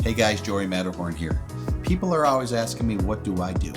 Hey guys, Joey Matterhorn here. People are always asking me, what do I do?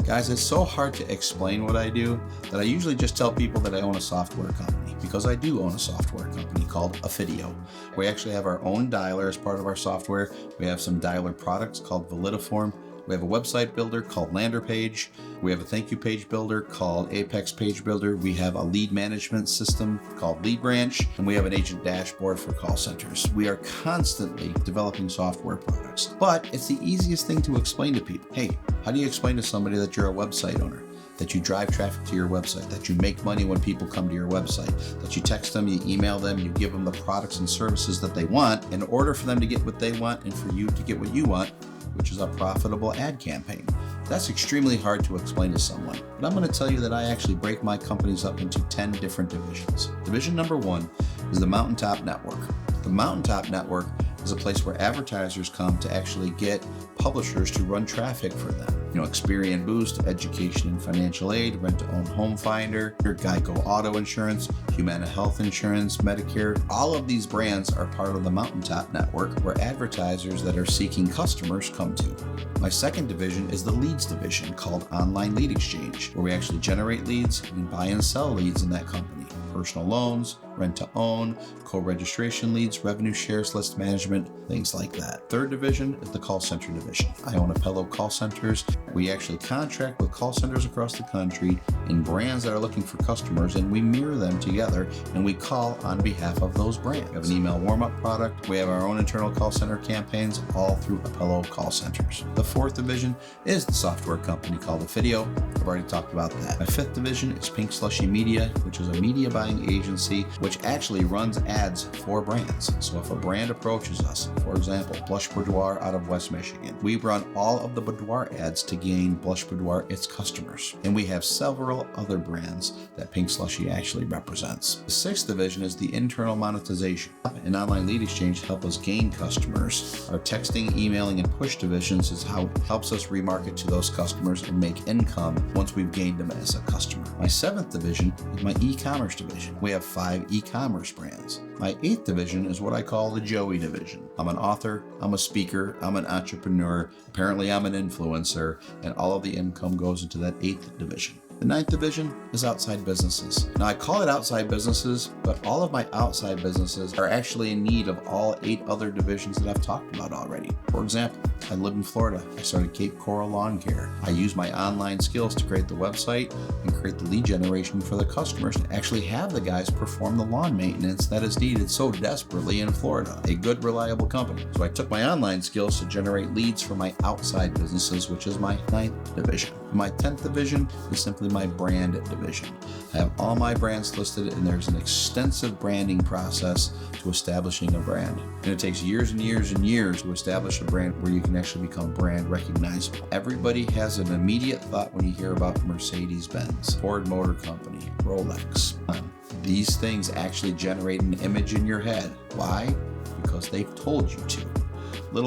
Guys, it's so hard to explain what I do that I usually just tell people that I own a software company, because I do own a software company called Affidio. We actually have our own dialer as part of our software. We have some dialer products called Validiform. We have a website builder called LanderPage. We have a thank you page builder called Apex Page Builder. We have a lead management system called Lead Branch, and we have an agent dashboard for call centers. We are constantly developing software products, but it's the easiest thing to explain to people. Hey, how do you explain to somebody that you're a website owner? That you drive traffic to your website, that you make money when people come to your website, that you text them, you email them, you give them the products and services that they want in order for them to get what they want and for you to get what you want, which is a profitable ad campaign. That's extremely hard to explain to someone, but I'm going to tell you that I actually break my companies up into 10 different divisions. Division number 1 is the Mountaintop Network. The Mountaintop Network is a place where advertisers come to actually get publishers to run traffic for them. Experian Boost, Education and Financial Aid, Rent to Own Home Finder, your Geico Auto Insurance, Humana Health Insurance, Medicare. All of these brands are part of the Mountaintop Network where advertisers that are seeking customers come to. My second division is the leads division called Online Lead Exchange, where we actually generate leads and buy and sell leads in that company. Personal loans, rent to own, co-registration leads, revenue shares, list management, things like that. Third division is the call center division. I own Apello call centers. We actually contract with call centers across the country in brands that are looking for customers, and we mirror them together and we call on behalf of those brands. We have an email warm-up product. We have our own internal call center campaigns all through Apello call centers. The fourth division is the software company called Affidio. I've already talked about that. My fifth division is Pink Slushy Media, which is a media buying agency which actually runs ads for brands. So if a brand approaches us, for example, Blush Boudoir out of West Michigan, we run all of the boudoir ads to gain Blush Boudoir its customers. And we have several other brands that Pink Slushy actually represents. The sixth division is the internal monetization. And Online Lead Exchange help us gain customers. Our texting, emailing, and push divisions is how it helps us remarket to those customers and make income once we've gained them as a customer. My seventh division is my e-commerce division. We have 5 e-commerce brands. My 8th division is what I call the Joey division. I'm an author, I'm a speaker, I'm an entrepreneur, apparently I'm an influencer, and all of the income goes into that 8th division. The 9th division is outside businesses. Now I call it outside businesses, but all of my outside businesses are actually in need of all 8 other divisions that I've talked about already. For example, I live in Florida. I started Cape Coral Lawn Care. I use my online skills to create the website and create the lead generation for the customers to actually have the guys perform the lawn maintenance that is needed so desperately in Florida. A good, reliable company. So I took my online skills to generate leads for my outside businesses, which is my 9th division. My 10th division is simply my brand division. I have all my brands listed, and there's an extensive branding process to establishing a brand. And it takes years and years and years to establish a brand where you can actually become brand recognizable. Everybody has an immediate thought when you hear about Mercedes-Benz, Ford Motor Company, Rolex. These things actually generate an image in your head. Why? Because they've told you to.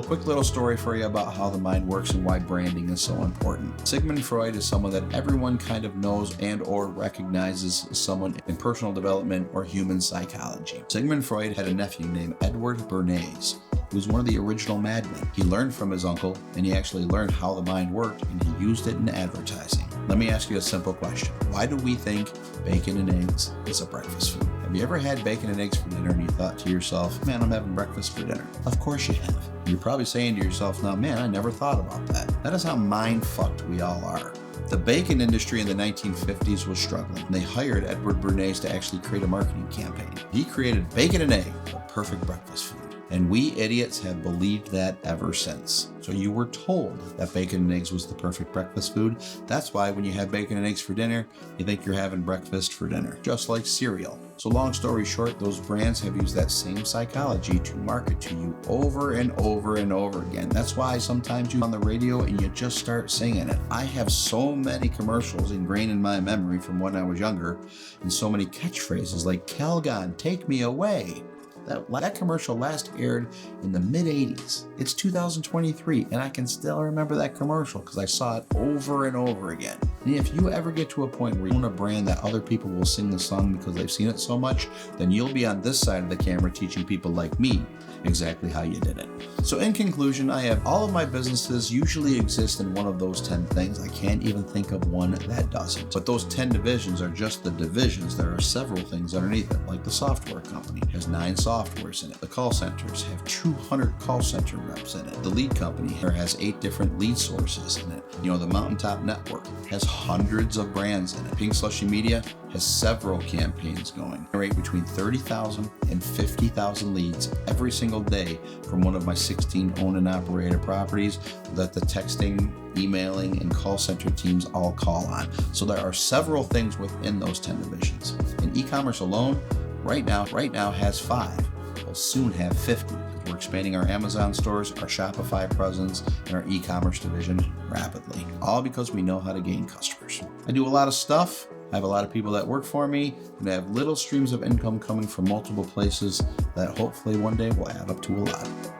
Quick little story for you about how the mind works and why branding is so important. Sigmund Freud is someone that everyone kind of knows and or recognizes as someone in personal development or human psychology. Sigmund Freud had a nephew named Edward Bernays, who was one of the original madmen. He learned from his uncle, and he actually learned how the mind worked, and he used it in advertising. Let me ask you a simple question. Why do we think bacon and eggs is a breakfast food? Have you ever had bacon and eggs for dinner and you thought to yourself, man, I'm having breakfast for dinner? Of course you have. You're probably saying to yourself now, man, I never thought about that. That is how mind-fucked we all are. The bacon industry in the 1950s was struggling. They hired Edward Bernays to actually create a marketing campaign. He created bacon and egg, the perfect breakfast food. And we idiots have believed that ever since. So you were told that bacon and eggs was the perfect breakfast food. That's why when you have bacon and eggs for dinner, you think you're having breakfast for dinner, just like cereal. So long story short, those brands have used that same psychology to market to you over and over and over again. That's why sometimes you're on the radio and you just start singing it. I have so many commercials ingrained in my memory from when I was younger, and so many catchphrases like Calgon, take me away. That commercial last aired in the mid-'80s. It's 2023, and I can still remember that commercial because I saw it over and over again. And if you ever get to a point where you own a brand that other people will sing the song because they've seen it so much, then you'll be on this side of the camera teaching people like me exactly how you did it. So in conclusion, I have all of my businesses usually exist in one of those 10 things. I can't even think of one that doesn't. But those 10 divisions are just the divisions. There are several things underneath it, like the software company has 9 softwares in it. The call centers have 200 call center reps in it. The lead company has 8 different lead sources in it. The Mountaintop Network has hundreds of brands in it. Pink Slushy Media has several campaigns going. I generate between 30,000 and 50,000 leads every single day from one of my 16 owned and operated properties that the texting, emailing, and call center teams all call on. So there are several things within those 10 divisions. And e-commerce alone, right now has 5. We'll soon have 50. We're expanding our Amazon stores, our Shopify presence, and our e-commerce division rapidly, all because we know how to gain customers. I do a lot of stuff. I have a lot of people that work for me, and I have little streams of income coming from multiple places that hopefully one day will add up to a lot.